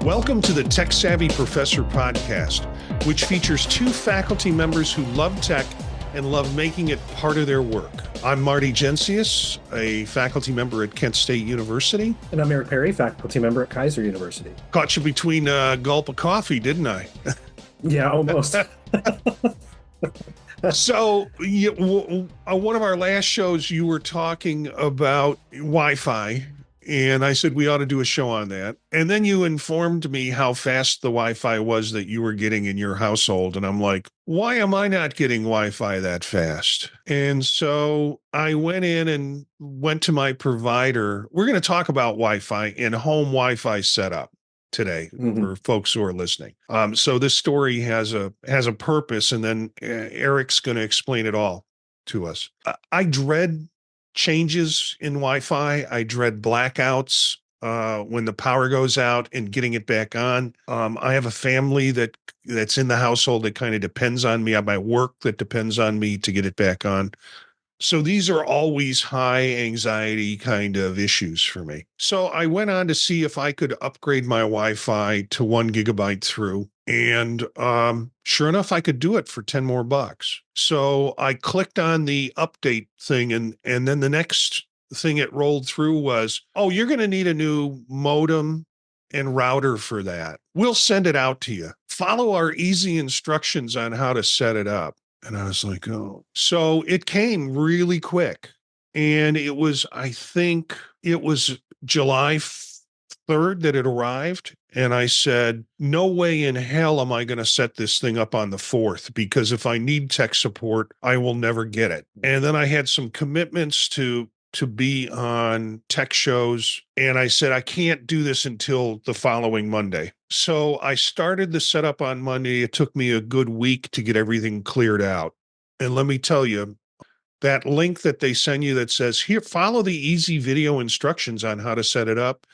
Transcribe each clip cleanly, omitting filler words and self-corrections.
Welcome to the Tech Savvy Professor podcast, which features two faculty members who love tech and love making it part of their work. I'm Marty, a faculty member at Kent State University. And I'm Eric Perry, faculty member at Kaiser University. Caught you between a gulp of coffee, didn't I? Yeah, almost. So, one of our last shows, you were talking about Wi-Fi, and I said we ought to do a show on that. And then you informed me how fast the Wi-Fi was that you were getting in your household. And I'm like, why am I not getting Wi-Fi that fast? And so I went in and went to my provider. We're going to talk about Wi-Fi and home Wi-Fi setup today for folks who are listening. So this story has a purpose, and then Eric's going to explain it all to us. I dread changes in Wi-Fi. I dread blackouts when the power goes out and getting it back on. I have a family that's in the household that kind of depends on me. I have my work that depends on me to get it back on. So these are always high anxiety kind of issues for me. So I went on to see if I could upgrade my Wi-Fi to 1 gigabyte through. And sure enough, I could do it for 10 more bucks. So I clicked on the update thing, and then the next thing it rolled through was, oh, you're going to need a new modem and router for that. We'll send it out to you. Follow our easy instructions on how to set it up. And I was like, oh. So it came really quick. And it was, I think it was July 3rd that it arrived. And I said, no way in hell am I going to set this thing up on the 4th, because if I need tech support, I will never get it. And then I had some commitments to be on tech shows. And I said, I can't do this until the following Monday. So I started the setup on Monday. It took me a good week to get everything cleared out. And let me tell you, that link that they send you that says, here, follow the easy video instructions on how to set it up,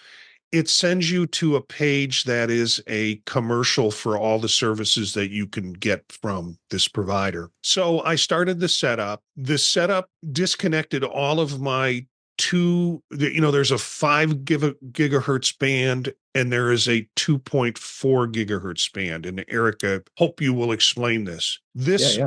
it sends you to a page that is a commercial for all the services that you can get from this provider. So I started the setup. The setup disconnected all of my there's a 5 gigahertz band and there is a 2.4 gigahertz band. And Erica, hope you will explain this. This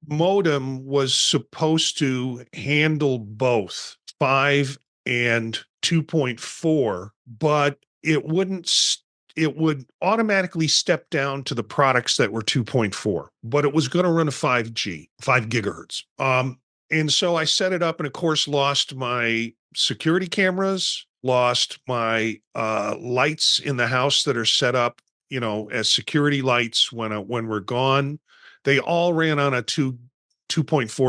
modem was supposed to handle both 5 and 2.4, but it would automatically step down to the products that were 2.4, but it was going to run a 5 gigahertz. And so I set it up and of course lost my security cameras, lost my lights in the house that are set up, as security lights when we're gone. They all ran on a 2.4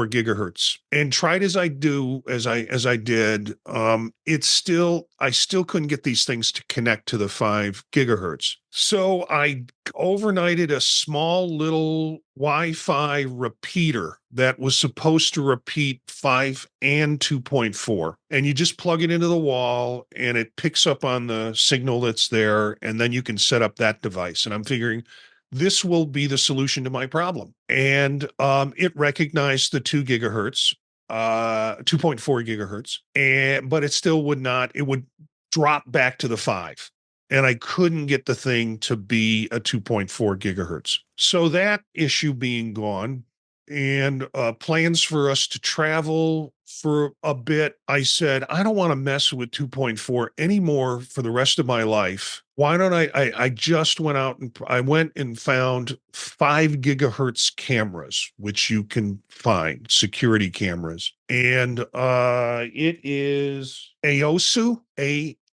gigahertz, and tried as I did, I still couldn't get these things to connect to the 5 gigahertz. So I overnighted a small little Wi-Fi repeater that was supposed to repeat 5 and 2.4. And you just plug it into the wall and it picks up on the signal that's there. And then you can set up that device. And I'm figuring, this will be the solution to my problem. And it recognized the 2 gigahertz, 2.4 gigahertz, but it still would not, it would drop back to the 5. And I couldn't get the thing to be a 2.4 gigahertz. So that issue being gone, and plans for us to travel for a bit, I said, I don't want to mess with 2.4 anymore for the rest of my life. Why don't I just went out and I went and found 5 gigahertz cameras, which you can find, security cameras. And it is AOSU,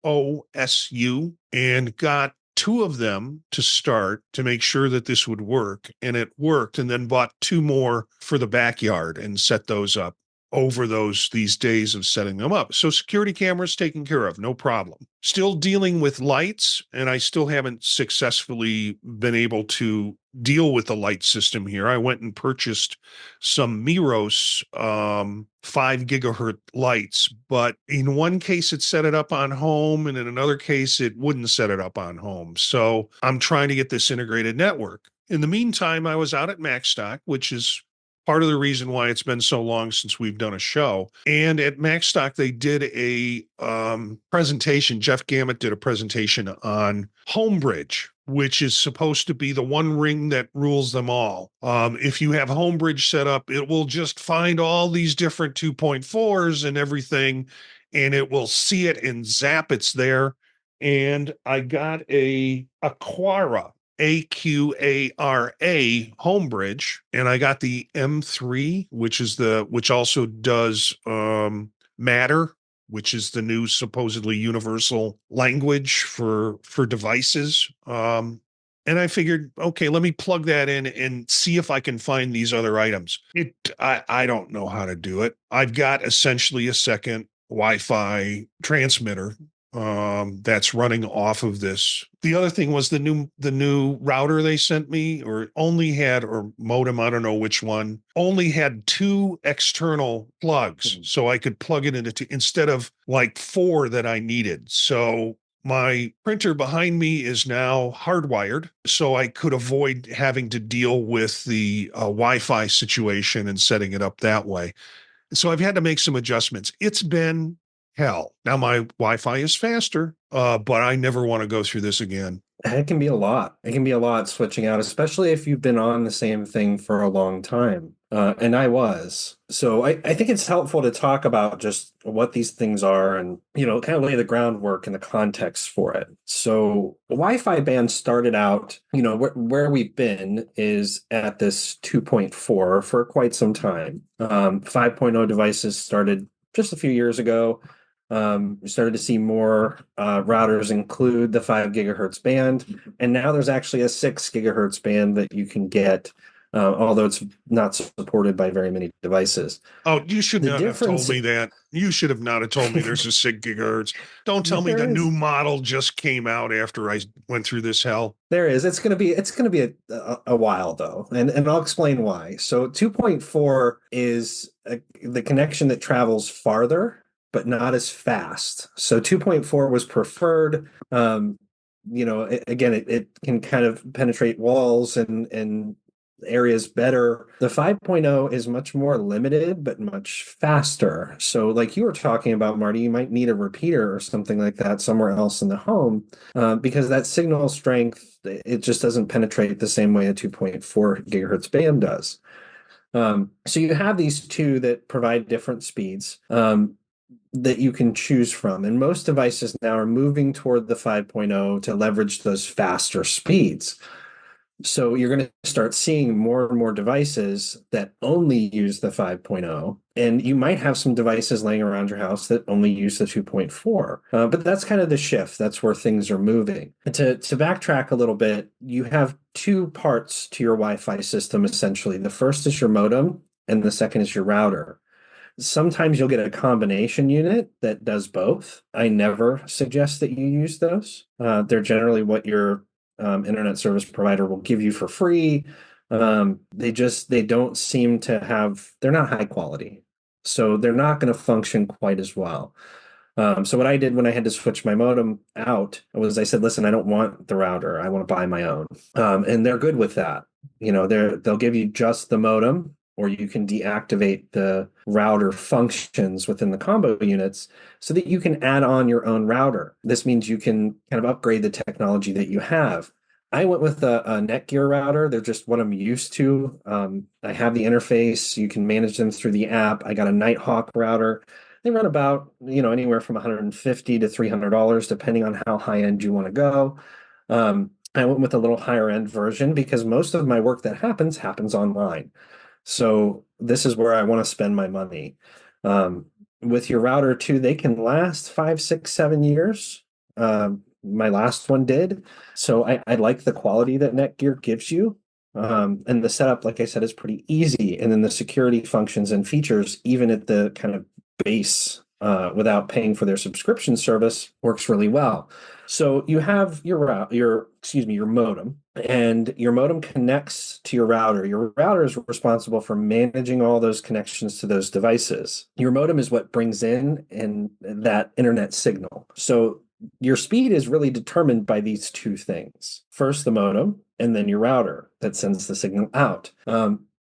AOSU, and got 2 of them to start to make sure that this would work. And it worked, and then bought 2 more for the backyard and set those up over these days of setting them up. So security cameras taken care of, no problem. Still dealing with lights, and I still haven't successfully been able to deal with the light system here. I went and purchased some Miros 5 gigahertz lights, but in one case it set it up on home, and in another case it wouldn't set it up on home. So I'm trying to get this integrated network. In the meantime, I was out at MacStock, which is part of the reason why it's been so long since we've done a show. And at MacStock, they did a presentation. Jeff Gamet did a presentation on Homebridge. which is supposed to be the one ring that rules them all. If you have Homebridge set up, it will just find all these different 2.4s and everything, and it will see it and zap it's there. And I got a Aquara, Aquara Homebridge, and I got the M3, which also does Matter, which is the new supposedly universal language for devices. And I figured, okay, let me plug that in and see if I can find these other items. I don't know how to do it. I've got essentially a second Wi-Fi transmitter that's running off of this. The other thing was the new router they sent me, or modem, I don't know which one, only had two external plugs, so I could plug it into instead of like four that I needed. So my printer behind me is now hardwired, so I could avoid having to deal with the Wi-Fi situation and setting it up that way. So I've had to make some adjustments. It's been hell. Now my Wi-Fi is faster, but I never want to go through this again. It can be a lot. It can be a lot switching out, especially if you've been on the same thing for a long time. And I was. So I think it's helpful to talk about just what these things are and, kind of lay the groundwork and the context for it. So the Wi-Fi band started out, where we've been is at this 2.4 for quite some time. 5.0 devices started just a few years ago. We started to see more routers include the 5 gigahertz band, and now there's actually a 6 gigahertz band that you can get, although it's not supported by very many devices. Oh, you should The not have told difference, me that. You should have not have told me there's a 6 gigahertz. Don't tell me there the new is, model just came out after I went through this hell. there is. It's gonna be a while though, and I'll explain why. So 2.4 is the connection that travels farther but not as fast. So 2.4 was preferred. Again, it can kind of penetrate walls and areas better. The 5.0 is much more limited, but much faster. So, like you were talking about, Marty, you might need a repeater or something like that somewhere else in the home because that signal strength, it just doesn't penetrate the same way a 2.4 gigahertz band does. So you have these two that provide different speeds. That you can choose from. And most devices now are moving toward the 5.0 to leverage those faster speeds. So you're going to start seeing more and more devices that only use the 5.0. And you might have some devices laying around your house that only use the 2.4. But that's kind of the shift. That's where things are moving. And to backtrack a little bit, you have two parts to your Wi-Fi system, essentially. The first is your modem, and the second is your router. Sometimes you'll get a combination unit that does both. I never suggest that you use those. They're generally what your internet service provider will give you for free. They don't seem to have, they're not high quality. So they're not going to function quite as well. So what I did when I had to switch my modem out was I said, listen, I don't want the router. I want to buy my own. And they're good with that. They'll give you just the modem, or you can deactivate the router functions within the combo units so that you can add on your own router. This means you can kind of upgrade the technology that you have. I went with a Netgear router. They're just what I'm used to. I have the interface. You can manage them through the app. I got a Nighthawk router. They run about, anywhere from $150 to $300, depending on how high end you want to go. I went with a little higher end version because most of my work that happens online. So this is where I want to spend my money. With your router too, they can last 5, 6, 7 years. My last one did. So I like the quality that Netgear gives you. And the setup, like I said, is pretty easy. And then the security functions and features, even at the kind of base, without paying for their subscription service, works really well. So you have your modem, and your modem connects to your router. Your router is responsible for managing all those connections to those devices. Your modem is what brings in and that internet signal. So your speed is really determined by these two things. First, the modem, and then your router that sends the signal out.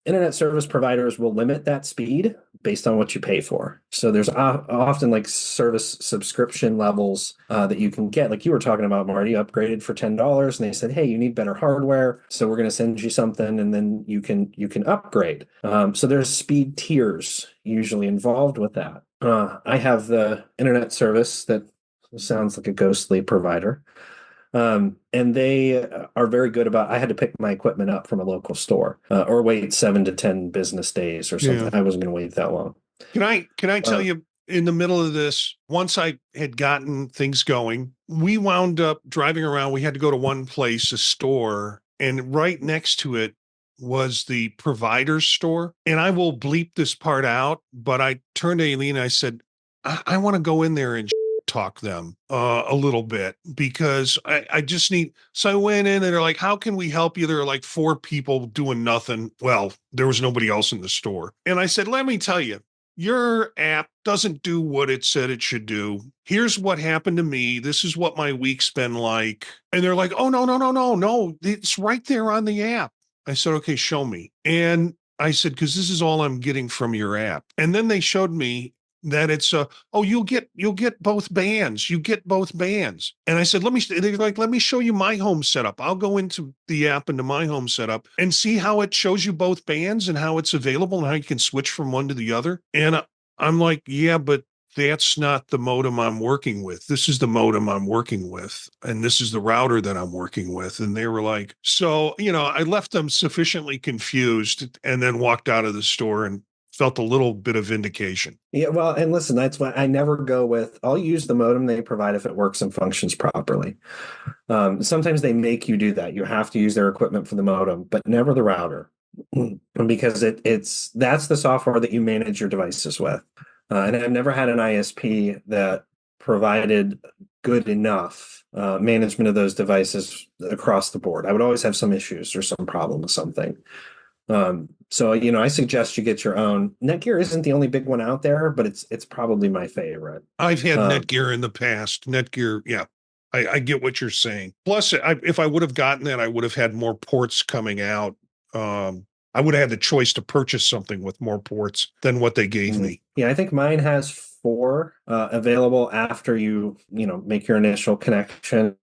internet service providers will limit that speed based on what you pay for. So there's often like service subscription levels that you can get. Like you were talking about, Marty, upgraded for $10, and they said, "Hey, you need better hardware, so we're going to send you something, and then you can upgrade." So there's speed tiers usually involved with that. I have the internet service that sounds like a ghostly provider. And they are very good about, I had to pick my equipment up from a local store, or wait 7 to 10 business days or Yeah. something. I wasn't going to wait that long. Can I tell you, in the middle of this, once I had gotten things going, we wound up driving around. We had to go to one place, a store, and right next to it was the provider's store. And I will bleep this part out, but I turned to Aileen and I said, I want to go in there and talk them a little bit, because I just need. So I went in and they're like, "How can we help you?" There are like four people doing nothing. Well, there was nobody else in the store. And I said, "Let me tell you, your app doesn't do what it said it should do. Here's what happened to me. This is what my week's been like." And they're like, "Oh, no, no, no, no, no. It's right there on the app." I said, "Okay, show me." And I said, "Because this is all I'm getting from your app." And then they showed me that it's oh, you'll get both bands. You get both bands. And I said, they're like, "Let me show you my home setup." I'll go into the app, into my home setup, and see how it shows you both bands and how it's available and how you can switch from one to the other. And I'm like, "Yeah, but that's not the modem I'm working with. This is the modem I'm working with. And this is the router that I'm working with." And they were like, so, I left them sufficiently confused and then walked out of the store and felt a little bit of vindication. Yeah, well, and listen, that's why I never go with, I'll use the modem they provide if it works and functions properly. Sometimes they make you do that. You have to use their equipment for the modem, but never the router. Because that's the software that you manage your devices with. And I've never had an ISP that provided good enough management of those devices across the board. I would always have some issues or some problem with something. So I suggest you get your own. Netgear isn't the only big one out there, but it's probably my favorite. I've had Um, Netgear in the past. Netgear, yeah. I get what you're saying. Plus, if I would have gotten that, I would have had more ports coming out. I would have had the choice to purchase something with more ports than what they gave me. yeah, I think mine has four available after make your initial connection.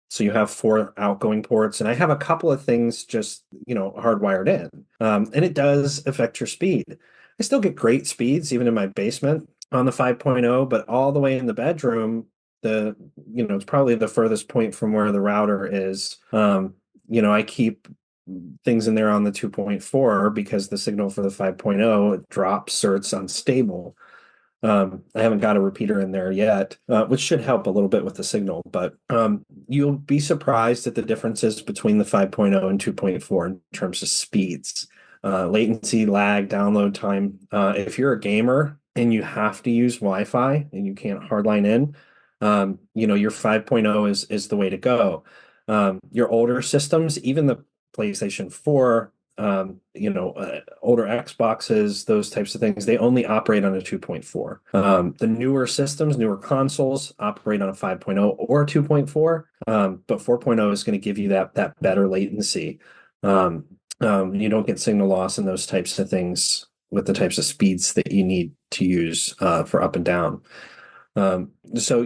So you have four outgoing ports, and I have a couple of things just hardwired in, and it does affect your speed. I still get great speeds even in my basement on the 5.0, but all the way in the bedroom, it's probably the furthest point from where the router is. I keep things in there on the 2.4 because the signal for the 5.0 drops or it's unstable. I haven't got a repeater in there yet, which should help a little bit with the signal, but you'll be surprised at the differences between the 5.0 and 2.4 in terms of speeds, latency, lag, download time. If you're a gamer and you have to use Wi-Fi and you can't hardline in, your 5.0 is the way to go. Your older systems, even the PlayStation 4, older Xboxes, those types of things, they only operate on a 2.4. The newer systems, newer consoles operate on a 5.0 or 2.4, but 4.0 is going to give you that better latency. You don't get signal loss and those types of things with the types of speeds that you need to use for up and down. So,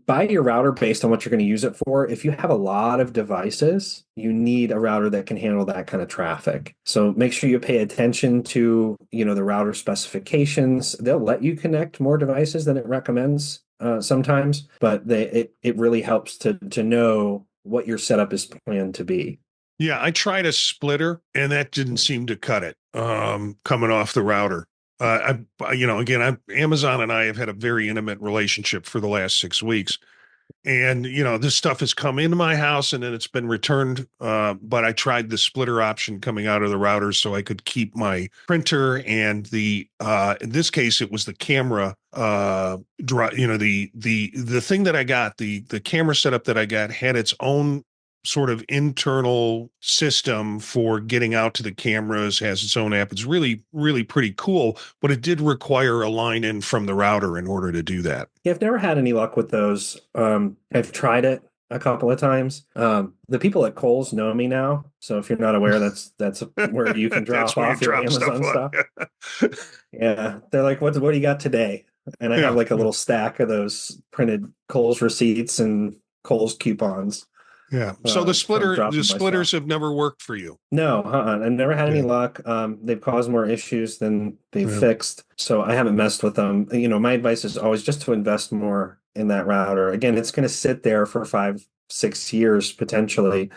buy your router based on what you're going to use it for. If you have a lot of devices, you need a router that can handle that kind of traffic. So make sure you pay attention to, the router specifications. They'll let you connect more devices than it recommends sometimes, but it really helps to know what your setup is planned to be. Yeah, I tried a splitter and that didn't seem to cut it coming off the router. Again, Amazon and I have had a very intimate relationship for the last 6 weeks. And, this stuff has come into my house and then it's been returned. But I tried the splitter option coming out of the router so I could keep my printer and in this case, it was the camera, the thing that I got, the camera setup that I got had its own sort of internal system for getting out to the cameras, has its own app. It's really, really pretty cool, but it did require a line in from the router in order to do that. Yeah, I've never had any luck with those. I've tried it. a couple of tims. The people at Kohl's know me now, so if you're not aware, that's where you can That's drop where you off your drop stuff Amazon off. stuff. Yeah, they're like, what do you got today? And I have Yeah. like a little stack of those printed Kohl's receipts and Kohl's coupons Yeah. So from the dropping my stuff. splitters have never worked for you. No, I've never had any Yeah. luck. They've caused more issues than they've Yeah. fixed, so I haven't messed with them. My advice is always just to invest more in that router. Again, it's going to sit there for 5, 6 years potentially.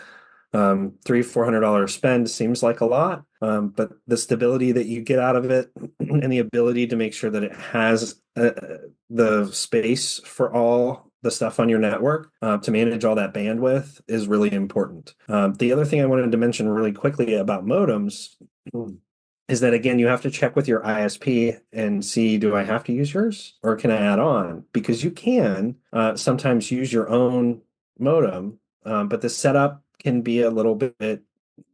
$300-400 spend seems like a lot, but the stability that you get out of it and the ability to make sure that it has the space for all the stuff on your network to manage all that bandwidth is really important. The other thing I wanted to mention really quickly about modems is that again, you have to check with your ISP and see, do I have to use yours or can I add on? Because you can sometimes use your own modem, but the setup can be a little bit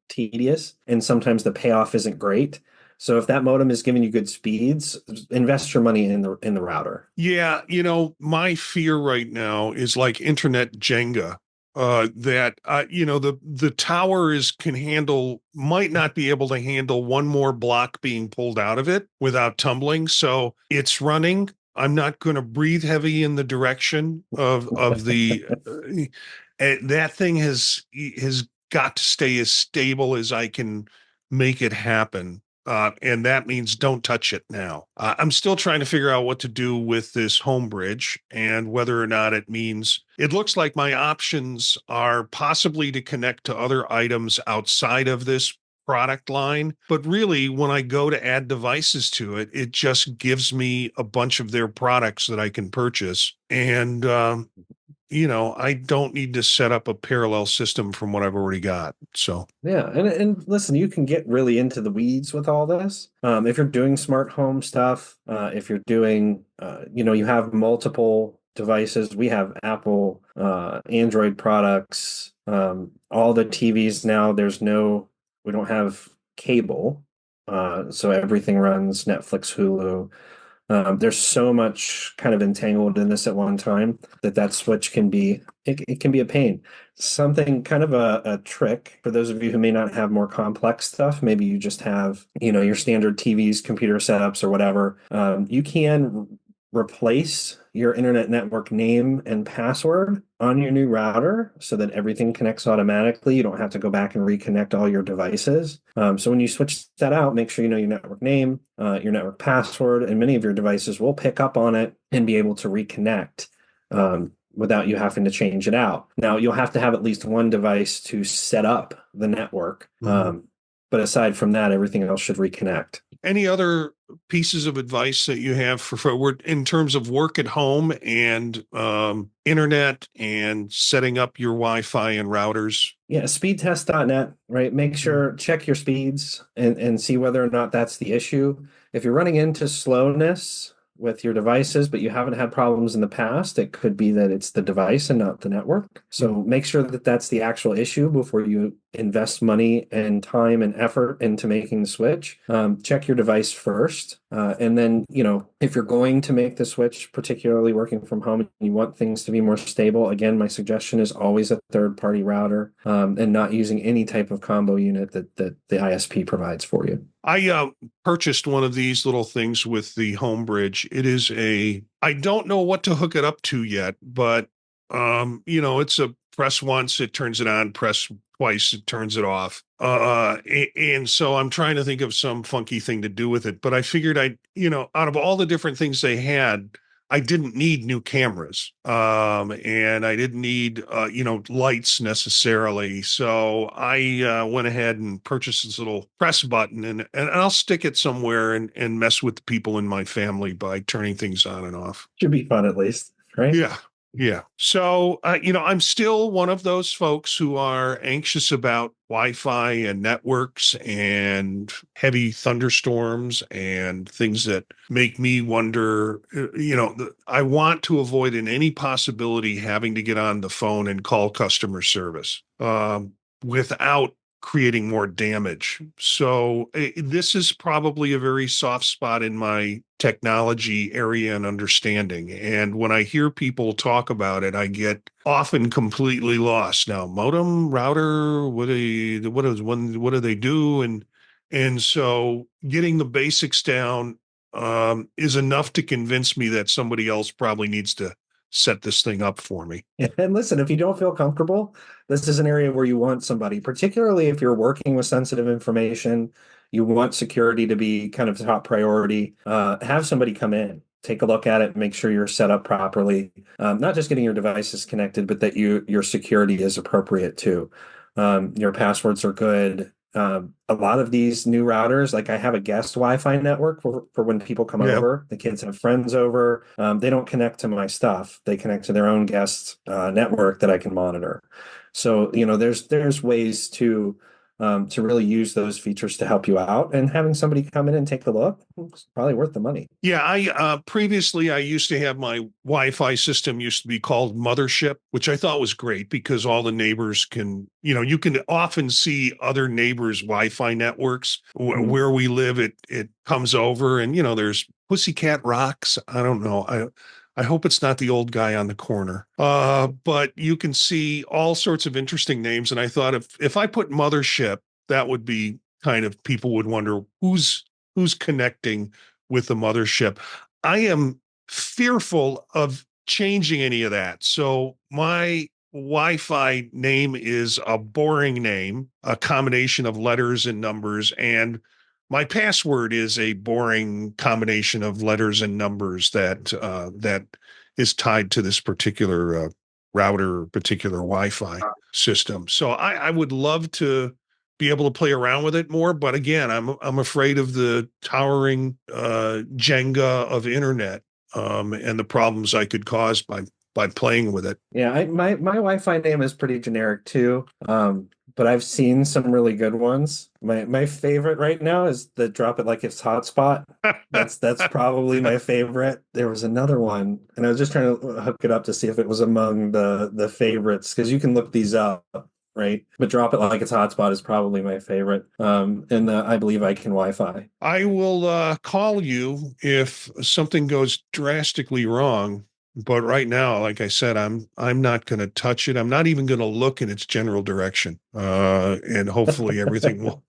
tedious and sometimes the payoff isn't great. So if that modem is giving you good speeds, invest your money in the router. Yeah, my fear right now is like internet Jenga. That the tower is can handle might not be able to handle one more block being pulled out of it without tumbling. So it's running. I'm not going to breathe heavy in the direction of the that thing has got to stay as stable as I can make it happen. And that means don't touch it now. I'm still trying to figure out what to do with this home bridge and whether or not it looks like my options are possibly to connect to other items outside of this product line. But really, when I go to add devices to it, it just gives me a bunch of their products that I can purchase. And, I don't need to set up a parallel system from what I've already got. So, Yeah, and listen, you can get really into the weeds with all this. If you're doing smart home stuff, if you're doing, you have multiple devices. We have Apple, Android products, all the TVs now. We don't have cable, so everything runs Netflix, Hulu. There's so much kind of entangled in this at one time that switch it can be a pain. Something kind of a trick for those of you who may not have more complex stuff. Maybe you just have, your standard TVs, computer setups, or whatever. You can replace your internet network name and password on your new router so that everything connects automatically. You don't have to go back and reconnect all your devices. So when you switch that out, make sure you know your network name, your network password, and many of your devices will pick up on it and be able to reconnect without you having to change it out. Now, you'll have to have at least one device to set up the network. But aside from that, everything else should reconnect. any other pieces of advice that you have for in terms of work at home and internet and setting up your Wi-Fi and routers? Yeah, speedtest.net, right? Make sure, check your speeds and see whether or not that's the issue. If you're running into slowness with your devices, but you haven't had problems in the past, it could be that it's the device and not the network. So make sure that that's the actual issue before you invest money and time and effort into making the switch. Check your device first. And then, if you're going to make the switch, particularly working from home, and you want things to be more stable, again, my suggestion is always a third-party router and not using any type of combo unit that the ISP provides for you. I purchased one of these little things with the home bridge. I don't know what to hook it up to yet, but it's a press once, it turns it on, press twice, it turns it off. And so I'm trying to think of some funky thing to do with it, but I figured out of all the different things they had, I didn't need new cameras. And I didn't need, lights necessarily. So I went ahead and purchased this little press button and I'll stick it somewhere and mess with the people in my family by turning things on and off. Should be fun at least, right? Yeah. Yeah. So, I'm still one of those folks who are anxious about Wi-Fi and networks and heavy thunderstorms and things that make me wonder, I want to avoid in any possibility having to get on the phone and call customer service without creating more damage. So this is probably a very soft spot in my technology area and understanding. And when I hear people talk about it, I get often completely lost. Now, modem, router, what do they do? And so getting the basics down is enough to convince me that somebody else probably needs to set this thing up for me. And listen, if you don't feel comfortable, this is an area where you want somebody, particularly if you're working with sensitive information, you want security to be kind of top priority. Have somebody come in, take a look at it, make sure you're set up properly. Not just getting your devices connected, but that your security is appropriate too. Your passwords are good. A lot of these new routers, like I have a guest Wi-Fi network for when people come over. The kids have friends over. They don't connect to my stuff. They connect to their own guest network that I can monitor. So, there's ways to really use those features to help you out, and having somebody come in and take a look, it's probably worth the money. Yeah, I previously I used to have my Wi-Fi system used to be called Mothership, which I thought was great because all the neighbors can, you can often see other neighbors' Wi-Fi networks where we live. It comes over, and there's Pussycat Rocks. I don't know. I hope it's not the old guy on the corner. But you can see all sorts of interesting names. And I thought if I put Mothership, that would be kind of, people would wonder who's connecting with the mothership. I am fearful of changing any of that. So my Wi-Fi name is a boring name, a combination of letters and numbers, and my password is a boring combination of letters and numbers that is tied to this particular router, particular Wi-Fi system. So I would love to be able to play around with it more, but again, I'm afraid of the towering Jenga of internet and the problems I could cause by playing with it. Yeah, my Wi-Fi name is pretty generic too. But I've seen some really good ones. My favorite right now is the drop it like it's hotspot. That's probably my favorite. There was another one, and I was just trying to hook it up to see if it was among the favorites, because you can look these up, right? But drop it like it's hotspot is probably my favorite. And I believe I can Wi-Fi. I will call you if something goes drastically wrong. But right now, like I said, I'm not going to touch it. I'm not even going to look in its general direction. And hopefully everything will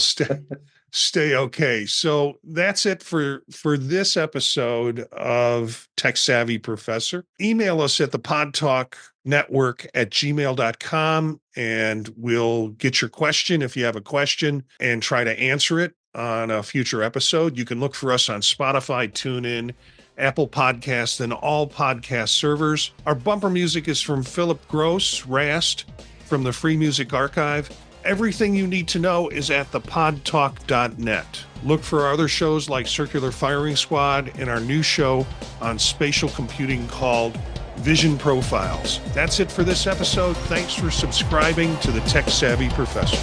stay okay. So that's it for this episode of Tech Savvy Professor. Email us at the podtalknetwork@gmail.com, and we'll get your question if you have a question and try to answer it on a future episode. You can look for us on Spotify, TuneIn, Apple Podcasts, and all podcast servers. Our bumper music is from Philip Gross, Rast, from the Free Music Archive. Everything you need to know is at thepodtalk.net. Look for our other shows like Circular Firing Squad and our new show on spatial computing called Vision Profiles. That's it for this episode. Thanks for subscribing to the Tech Savvy Professor.